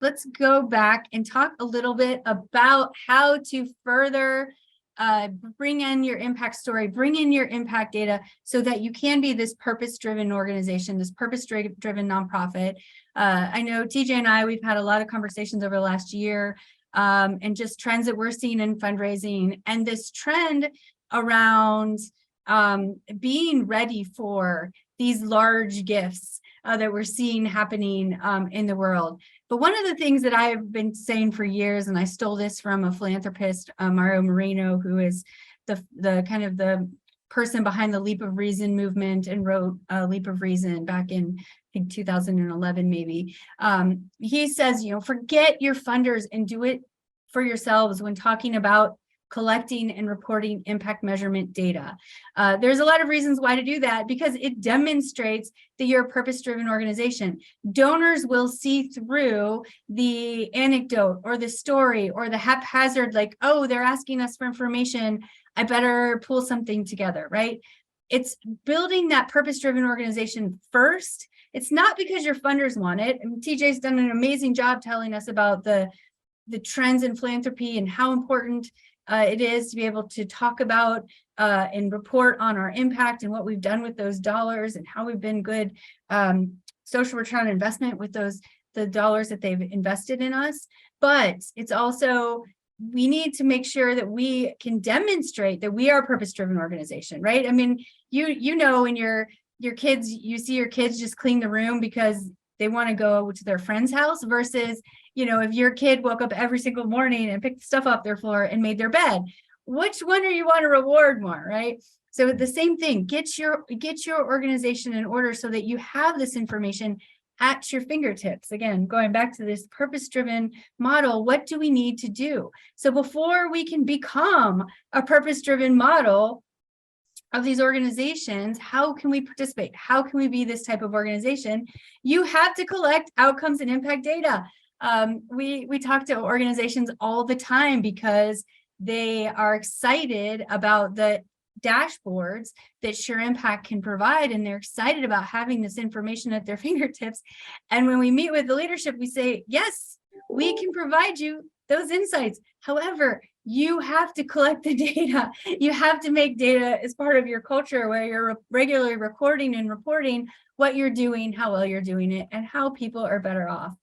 let's go back and talk a little bit about how to further bring in your impact story, bring in your impact data so that you can be this purpose-driven organization, this purpose-driven nonprofit. I know TJ and I, we've had a lot of conversations over the last year and just trends that we're seeing in fundraising, and this trend around being ready for these large gifts that we're seeing happening in the world. But one of the things that I've been saying for years, and I stole this from a philanthropist, Mario Moreno, who is the kind of the person behind the Leap of Reason movement and wrote Leap of Reason back in, I think, 2011, maybe. He says, you know, forget your funders and do it for yourselves when talking about collecting and reporting impact measurement data. There's a lot of reasons why to do that, because it demonstrates that you're a purpose-driven organization. Donors will see through the anecdote or the story or the haphazard, like, oh, they're asking us for information, I better pull something together, right? It's building that purpose-driven organization first. It's not because your funders want it. And TJ's done an amazing job telling us about the trends in philanthropy and how important it is to be able to talk about and report on our impact and what we've done with those dollars and how we've been good social return on investment with the dollars that they've invested in us. But it's also, we need to make sure that we can demonstrate that we are a purpose-driven organization, right? I mean, you know, when your kids, you see your kids just clean the room because they want to go to their friend's house, versus, you know, if your kid woke up every single morning and picked stuff off their floor and made their bed, which one are you want to reward more, right? So the same thing, get your organization in order so that you have this information at your fingertips. Again, going back to this purpose-driven model, what do we need to do? So before we can become a purpose-driven model of these organizations, how can we participate? How can we be this type of organization? You have to collect outcomes and impact data. We talk to organizations all the time because they are excited about the dashboards that Sure Impact can provide, and they're excited about having this information at their fingertips. And when we meet with the leadership, we say, yes, we can provide you those insights. However, you have to collect the data. You have to make data as part of your culture, where you're regularly recording and reporting what you're doing, how well you're doing it, and how people are better off.